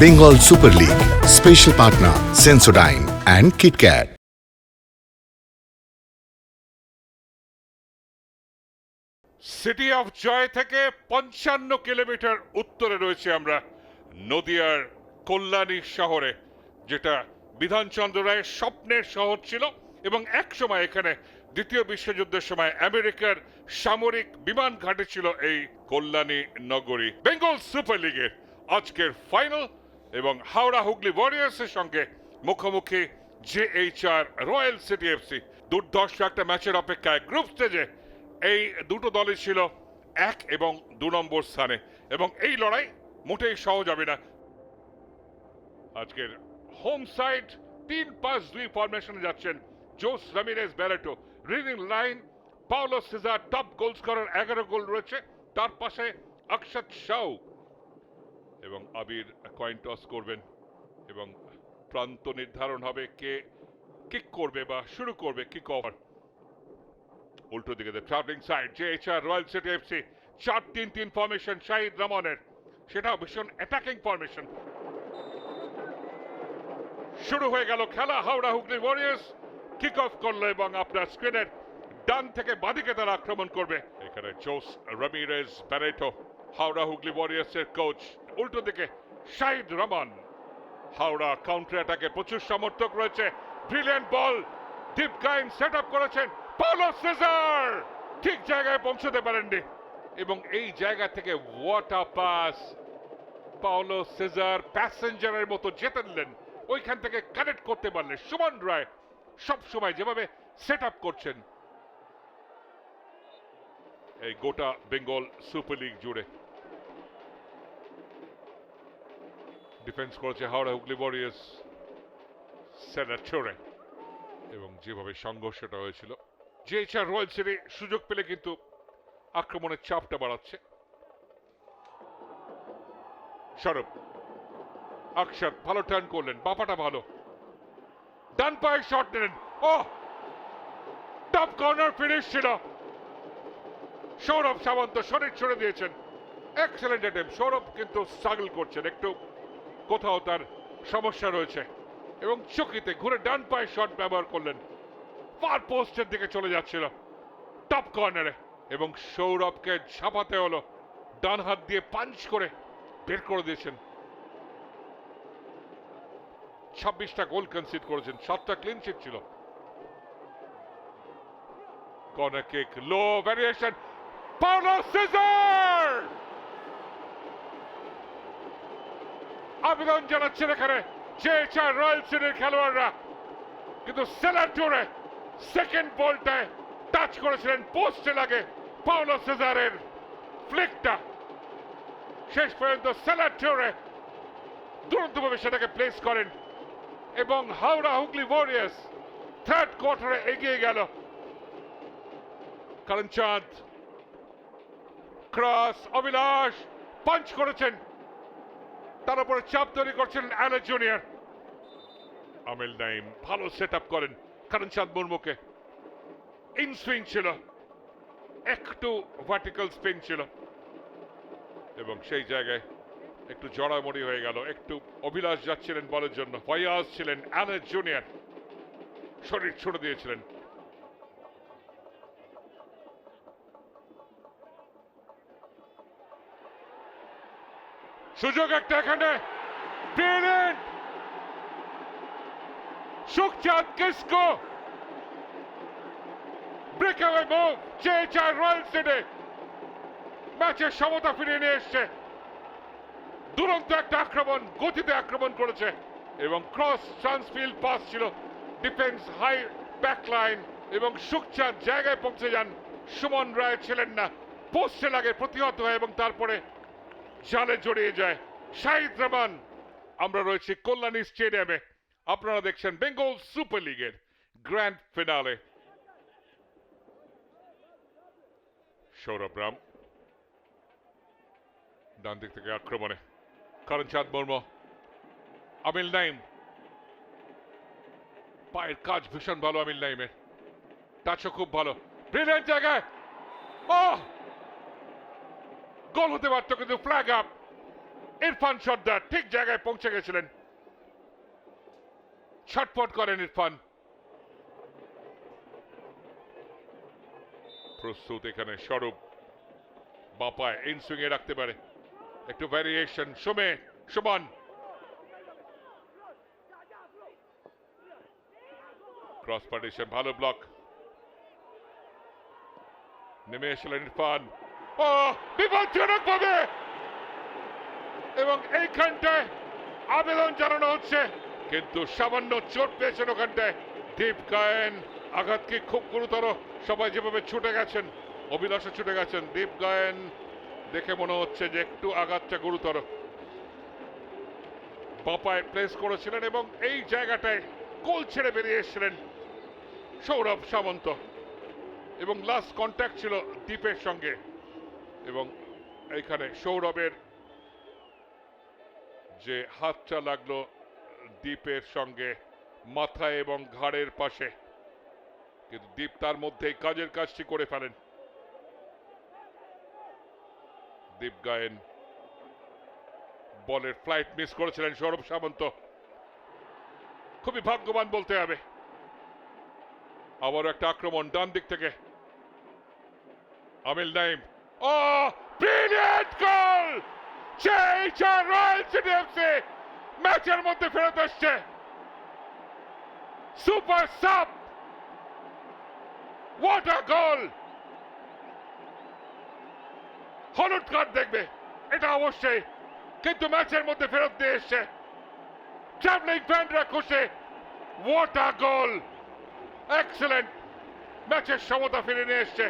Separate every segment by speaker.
Speaker 1: Bengal Super League. Special partner Sensodyne and KitKat.
Speaker 2: City of joy থেকে ৫৫ kilometre উত্তরে রয়েছে আমরা নদিয়ার কল্যাণী শহরে, যেটা বিধানচন্দ্র রায়ের স্বপ্নের শহর ছিল এবং এক সময় এখানে দ্বিতীয় বিশ্বযুদ্ধের সময় আমেরিকার সামরিক বিমান ঘাঁটি ছিল এই কল্যাণী নগরী। বেঙ্গল সুপার লিগের আজকের ফাইনাল এবং হাওড়া হুগলি ওয়ারিয়ার্সের সঙ্গে মুখোমুখি জেএইচআর রয়্যাল সিটি এফসি। দুর্ধর্ষ একটা ম্যাচের অপেক্ষায় গ্রুপ স্টেজে এই দুটো দলই ছিল 1 এবং 2 নম্বর স্থানে এবং এই লড়াই মোটেই সহজ হবে না। আজকের হোম সাইড 3-5-2 ফরমেশনে যাচ্ছেন জোস রামিরেজ ব্যারেটো, রিডিং লাইন Paulo Cesar, top goal scorer 11 goal রয়েছে, তার পাশে অক্ষত শাও এবং আবির কয়েন টস করবেন এবং প্রান্ত নির্ধারণ হবে কে কিক করবে বা শুরু করবে কিক ওভার। উল্টো দিকে travelling side JHR royal city FC 4-3-3 formation Shahid রহমানের, সেটাও ভীষণ অ্যাটাকিং ফরমেশন। শুরু হয়ে গেল খেলা, Howrah Hooghly warriors kick off করলো এবং আপনার স্ক্রিনের ডান থেকে বাদিকে তারা আক্রমণ করবে। এখানে Jose Ramirez Barreto Howrah Hooghly ওয়ারিয়ার্সের কোচ, উল্টো দিকে শাহিদ রহমান। হাওড়া কাউন্টার অ্যাটাকে প্রচুর সমর্থক রয়েছে, brilliant ball deep gain set up করেছেন পাওলো সিজার, ঠিক জায়গায় পৌঁছতে পারেননি এবং এই জায়গা থেকে what a pass! Paulo Cesar প্যাসেঞ্জারের মতো যেতে দিলেন, ওইখান থেকে কানেক্ট করতে পারলে সুমন রায় সব সময় যেভাবে সেট আপ করছেন এই গোটা বেঙ্গল সুপার লিগ জুড়ে। ডিফেন্স করেছে হাওড়া হুগলি ওয়ারিয়ার্স সেনাটোরে এবং যেভাবে সংঘর্ষটা হয়েছিল জেএইচআর রয়্যাল সিটি সুযোগ পেলে কিন্তু আক্রমণের চাপটা বাড়াচ্ছে। সৌরভ অক্ষত ভালো টার্ন করলেন, বাপাটা ভালো, ডান পায়ে শট নিলেন, ও টপ কর্নার ফিনিশ ছিল। সৌরভ সামন্ত শরীর ছড়ে দিয়েছেন, এক্সেলেন্ট অ্যাটেম্প। সৌরভ কিন্তু স্ট্রাগল করছেন, একটু কোথাও তার সমস্যা রয়েছে এবং চকিতে ঘুরে ডান পায়ে শট ব্যবহার করলেন, ফার পোস্টের দিকে চলে যাচ্ছিল টপ কর্নারে এবং সৌরভকে ঝাঁপাতে হলো, ডান হাত দিয়ে পাঞ্চ করে বের করে দিয়েছেন। 26টা গোল কনসিড করেছেন, 7টা ক্লিন শিট ছিল। কর্নার কিক, লো ভ্যারিয়েশন, পাওলো সিজার আবেদন জানাচ্ছেন এখানে জেএইচআর রয়্যাল সিটির খেলোয়াড়রা, কিন্তু সেলাটোরে সেকেন্ড বলটায় টাচ করেছিলেন, পোস্টে লাগে পাওলো সিজারের ফ্লিকটা, শেষ পর্যন্ত সেলাটোরে দুরন্তভাবে সেটাকে প্লেস করেন এবং হাওড়া হুগলি ওয়ারিয়ার্স থার্ড কোয়ার্টারে এগিয়ে গেল। করণচাঁদ ক্রস, অভিলাষ পাঞ্চ করেছেন, তার উপরে চাপ তৈরি করছেন অ্যালে জুনিয়র। আমিল নাইম ভালো সেট আপ করেন করণচাঁদ মুর্মুকে, ইনসুইং ছিল, একটু ভার্টিক্যাল স্পিন ছিল এবং সেই জায়গায় একটু জড়ামড়ি হয়ে গেল, একটু অভিলাষ যাচ্ছিলেন বলের জন্য, ফয়াজ ছিলেন, অ্যালে জুনিয়র শরীর ছুড়ে দিয়েছিলেন। সুযোগ একটা এখানে, brilliant Sukhchand Kisku, breakaway move, JHR royal city ম্যাচের সমতা ফিরিয়ে নিয়ে এসছে। দুরন্ত একটা আক্রমণ, গতিতে আক্রমণ করেছে এবং ক্রস ট্রান্সফিল্ড পাস ছিল, ডিফেন্স হাই ব্যাকলাইন এবং সুখচাঁদ জায়গায় পৌঁছে যান, সুমন রায় ছিলেন না, পোস্টে লাগে প্রতিহত হয় এবং তারপরে জালে জড়িয়ে যায় শাহিদ রহমান। আমরা রয়েছি কল্যাণী স্টেডিয়ামে, আপনারা দেখছেন বেঙ্গল সুপার লিগের গ্র্যান্ড ফিনালে। সৌরভ রাম ডান দিক থেকে আক্রমণে, করণচাঁদ মুর্মু, আমিল নাইম, পায়ের কাজ ভীষণ ভালো আমিল নাইমের, টাচও খুব ভালো, ব্রিলিয়ান্ট জায়গায়, ও গোল হতে পারত কিন্তু ফ্ল্যাগ আপ। ইরফান সর্দার ঠিক জায়গায় পৌঁছে গেছিলেন, ছটফট করেন ইরফান। প্রস্তুত এখানে স্বরূপ, বাপায় ইনসুইং এ রাখতে পারে, একটু ভ্যারিয়েশন। সুমান ক্রস পার্টিশন, ভালো ব্লক, নেমে এসেছিলেন ইরফান। ও বিপজ্জনক ভাবে, এবং এইখানটায় আবেদন জানানো হচ্ছে, কিন্তু সামান্য চোট পেয়েছেন ওখানটায় দীপ গায়েন। আঘাত কি খুব গুরুতর? সবাই যেভাবে ছুটে গেছেন, অভিলাষে ছুটে গেছেন, দীপ গায়েন দেখে মনে হচ্ছে যে একটু আঘাতটা গুরুতর। বাপায় প্লেস করেছিলেন এবং এই জায়গাটায় গোল ছেড়ে বেরিয়ে এসেছিলেন সৌরভ সামন্ত, এবং লাস্ট কন্ট্যাক্ট ছিল দীপের সঙ্গে, এবং এইখানে সৌরভের যে হাতটা লাগলো দীপের সঙ্গে মাথায় এবং ঘাড়ের পাশে, কিন্তু দীপ তার মধ্যে কাজের কাজটি করে ফেলেন। দীপ গায়েন বলের ফ্লাইট মিস করেছিলেন সৌরভ সামন্ত, খুবই ভাগ্যবান বলতে হবে। আবারও একটা আক্রমণ ডান দিক থেকে, আমিল নাইম। ও ব্রিলিয়ান্ট গোল! রয়্যাল সিটি এফসি ম্যাচের মধ্যে ফেরত আসছে। সুপার সাব, হোয়াট আ গোল! হলুদ কার্ড দেখবে এটা অবশ্যই, কিন্তু ম্যাচের মধ্যে ফেরত দিয়ে এসছে। ট্রাভেলিং ফ্যানরা খুশি, হোয়াট আ গোল! এক্সেলেন্ট, ম্যাচের সমতা ফিরে নিয়ে এসছে,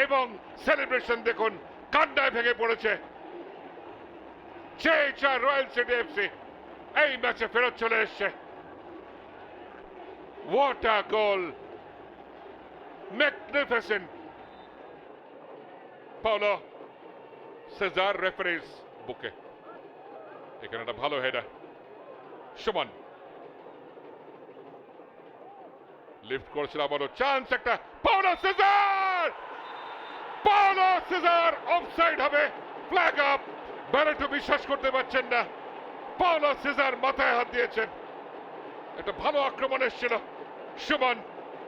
Speaker 2: এবং সেলিব্রেশন দেখুন, কান্নায় ভেঙে পড়েছে। রয়্যাল সিটি এফসি এই ম্যাচে ফেরত চলে এসছে। What a goal! Magnificent. Paulo Cesar referee's বুকে, এখানে একটা ভালো হেডার। সুমন লিফট করেছিল, আবারও চান্স একটা, পাওলো সেজার অফসাইড হবে, ফ্ল্যাগ আপ। ব্যারেটো বিশ্বাস করতে পারছেন না, পাওলো সেজার মাথায় হাত দিয়েছেন। একটা ভালো আক্রমণ এসেছিল, সুমন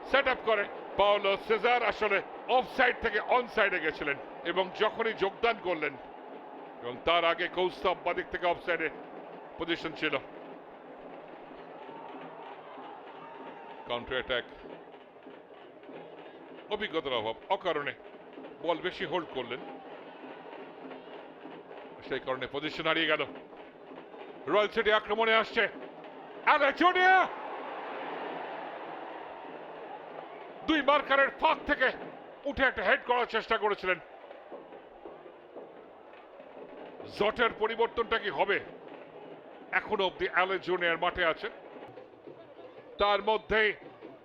Speaker 2: সেট আপ করে। পাওলো সেজার আসলে অফসাইড থেকে অনসাইডে গেছিলেন, এবং যখনই যোগদান করলেন, এবং তার আগে কৌস্তব বাদিক থেকে অফসাইডে পজিশন ছিল। কাউন্টার অ্যাটাক, অভিজ্ঞতার অভাব, অকারণে বল বেশি হোল্ড করলেন, সেই কারণে পজিশন হারিয়ে গেল। রয়্যাল সিটি আক্রমণে আসছে, অ্যালেজোনিয়া দুই মার্কারের ফাঁক থেকে উঠে একটা হেড করার চেষ্টা করেছিলেন। জটের পরিবর্তনটা কি হবে? এখনো অব্দি অ্যালেজোনিয়ার মাঠে আছে, তার মধ্যে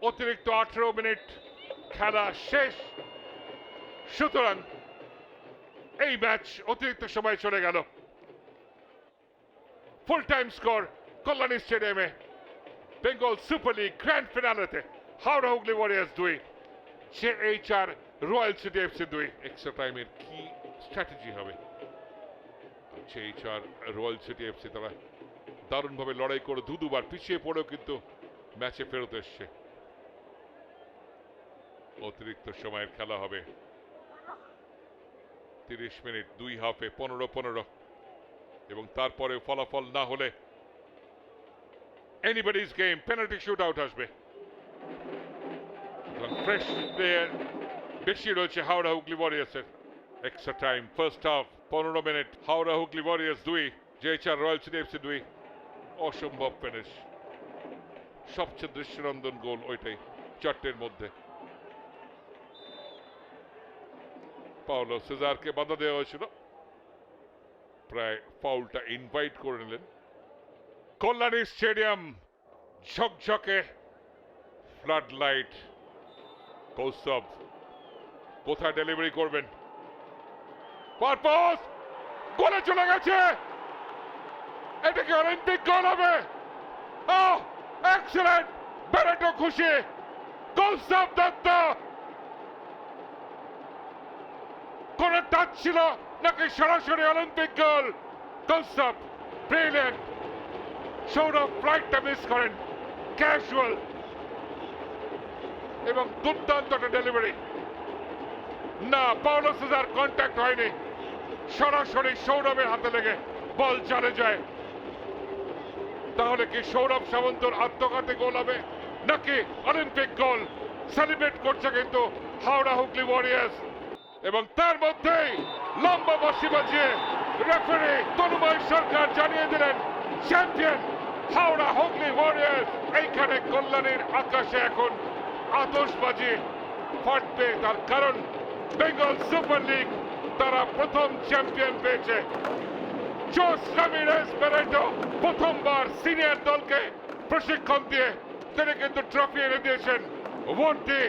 Speaker 2: অতিরিক্ত 18 মিনিট খেলা শেষ, সুতরাং এই ম্যাচ অতিরিক্ত সময় চলে গেল। ফুল টাইম স্কোর কল্যাণী স্টেডিয়ামে বেঙ্গল সুপার লিগ গ্র্যান্ড ফিনালেতে Howrah Hooghly warriors 2, royal city FC 2। Extra টাইমের কি স্ট্র্যাটেজি হবে? রয়্যাল সিটি এফসি তারা দারুণভাবে লড়াই করে দুবার পিছিয়ে পড়েও কিন্তু ম্যাচে ফেরত এসছে। অতিরিক্ত সময়ের খেলা হবে, 30 মিনিট, 2 হাফে 15-15, এবং তারপরে ফলাফল না হলে anybody's game, penalty shoot out আসবে। ফ্রেশ প্লেয়ার বেশি রয়েছে হাওড়া হুগলি ওয়ারিয়ার্সের। Extra time first half 15 minute, Howrah Hooghly warriors 2, royal city FC 2। অসম্ভব ফিনিশ, সবচেয়ে দৃশ্যনন্দন গোল ওইটাই, 4টের মধ্যে। পাওলো সেজারকে বাধা দেওয়া হয়েছিল, প্রায় ফাউলটা ইনভাইট করে নিলেন। কল্যাণী স্টেডিয়াম ঝকঝকে ফ্লাড লাইট। কৌস্তব কোথায় ডেলিভারি করবেন? পারপোস গোলে চলে গেছে, এটা কি অলিম্পিক গোল হবে? এক্সেলেন্ট, ব্যারেটো খুশি, কৌস্তব দত্ত। কোন টাচ ছিল নাকি সরাসরি অলিম্পিক গোল? Tulsap, brilliant. সৌরভ ফ্লাইটটা মিস করেন, ক্যাজুয়াল এবং দুর্দান্ত একটা ডেলিভারি। না, পাওলো সিজার কন্ট্যাক্ট হয়নি, সরাসরি সৌরভের হাতে লেগে বল চলে যায়। তাহলে কি সৌরভ সামন্তর আত্মঘাতী গোল হবে নাকি অলিম্পিক গোল? সেলিব্রেট করছে কিন্তু হাওড়া হুগলি ওয়ারিয়ার্স, এবং তার মধ্যেই লম্বা বাঁশি বাজিয়ে রেফারি তনুময় সরকার জানিয়ে দিলেন চ্যাম্পিয়ন হাওড়া হুগলি ওয়ারিয়ার্স। এইখানে কল্যাণীর আকাশে এখন আতশবাজি ফাটবে, তার কারণ বেঙ্গল সুপার লিগ তারা প্রথম চ্যাম্পিয়ন পেয়েছে। জোস রামিরেজ পেরেটো প্রথমবার সিনিয়র দলকে প্রশিক্ষণ দিয়ে তিনি কিন্তু ট্রফি এনে দিয়েছেন। ওয়ানটি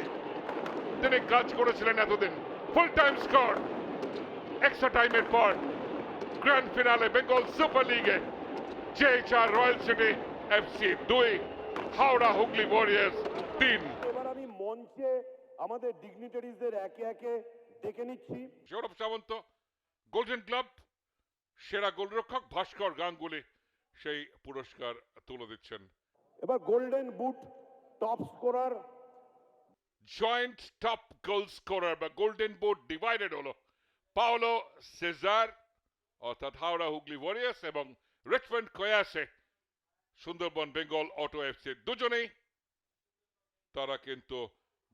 Speaker 2: তিনি কাজ করেছিলেন এতদিন। ফুল টাইম স্কোর, এক্সট্রা টাইমের পর গ্র্যান্ড ফিনালে বেঙ্গল সুপার লিগে JHR royal city FC 2, Howrah Hooghly warriors 3।
Speaker 3: এবার আমি মঞ্চে আমাদের ডিগনিটারিজদের একে একে ডেকে নিচ্ছি।
Speaker 2: সৌরভ সামন্ত গোল্ডেন গ্লাভ, সেরা গোলরক্ষক ভাস্কর গাঙ্গুলি সেই পুরস্কার তুলে দিচ্ছেন।
Speaker 3: এবার golden boot top scorer
Speaker 2: joint top goal scorer বা গোল্ডেন বুট ডিভাইডেড হলো পাওলো সেজার অর্থাৎ হাওড়া হুগলি ওয়ারিয়ার্স এবং Richmond Kwasi Sundarban Bengal auto FC. দুজনেই তারা কিন্তু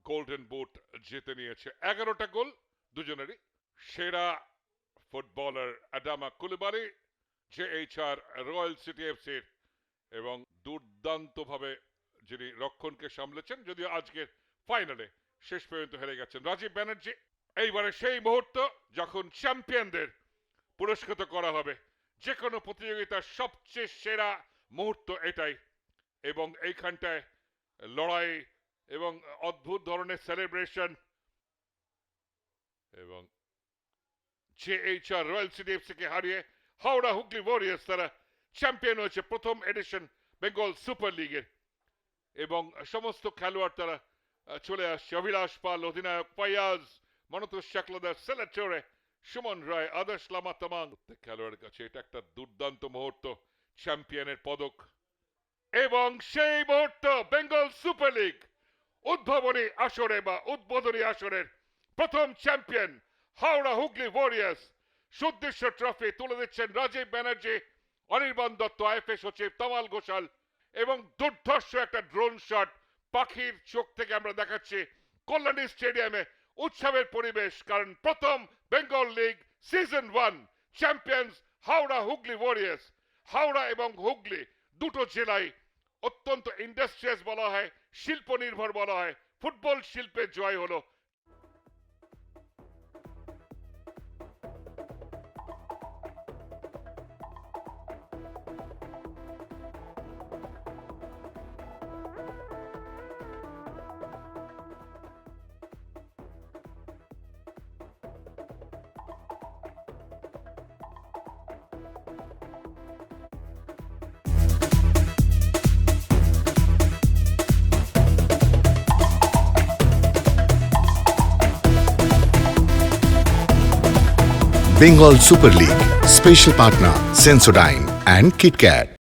Speaker 2: গোল্ডেন বুট জিতে নিয়েছে। 11টা গোল দুজনেরই। সেরা ফুটবলার আদামা কুলিবালি জেএইচআর রয়্যাল সিটি এফসির, এবং দুর্দান্তভাবে যিনি রক্ষণকে সামলেছেন, যদিও আজকের ফাইনালে শেষ পর্যন্ত হেরে গেছেন রাজীব ব্যানার্জি। এইবারে সেই মুহূর্ত যখন চ্যাম্পিয়নদের পুরস্কৃত করা হবে। যে কোনো প্রতিযোগিতার সবচেয়ে সেরা মুহূর্ত এটাই, এবং এইখানটায় লড়াই এবং অদ্ভুত ধরনের সেলিব্রেশন। এবং জেএইচআর রয়্যাল সিটি এফসি কে হারিয়ে হাওড়া হুগলি ওয়ারিয়ার্স তারা চ্যাম্পিয়ন হয়েছে প্রথম এডিশন বেঙ্গল সুপার লিগের। এবং সমস্ত খেলোয়াড় তারা চলে আসছে। অভিলাষ পাল, অধিনায়ক ফয়াজ, মনতোষ চাকলাদার, সেলেটরে, সুমন রায়, আদর্শ লামা তামাং। প্রত্যেক খেলোয়াড়ের কাছে এটা একটা দুর্দান্ত মুহূর্ত, চ্যাম্পিয়নের পদক। এবং সেই মুহূর্ত বেঙ্গল সুপার লিগ উদ্ভাবনী আসরে বা উদ্বোধনী আসরের প্রথম চ্যাম্পিয়ন হাওড়া হুগলি ওয়ারিয়ার্স। সুদৃশ্য ট্রফি তুলে দিচ্ছেন রাজীব ব্যানার্জি, অনির্বাণ দত্ত, আইএফএ সচিব তামাল ঘোষাল, এবং দুর্ধর্ষ একটা ড্রোন শট পাখির চোখ থেকে আমরা দেখাচ্ছি কল্যাণী স্টেডিয়ামে। উৎসবের পরিবেশ, কারণ প্রথম Bengal league season 1 champions Howrah Hooghly warriors. Howrah এবং হুগলি দুটো জেলায় অত্যন্ত ইন্ডাস্ট্রিয়াস বলা হয়, শিল্প নির্ভর বলা হয়। ফুটবল শিল্পের জয় হলো।
Speaker 1: Bengal Super League. Special partner Sensodyne and KitKat.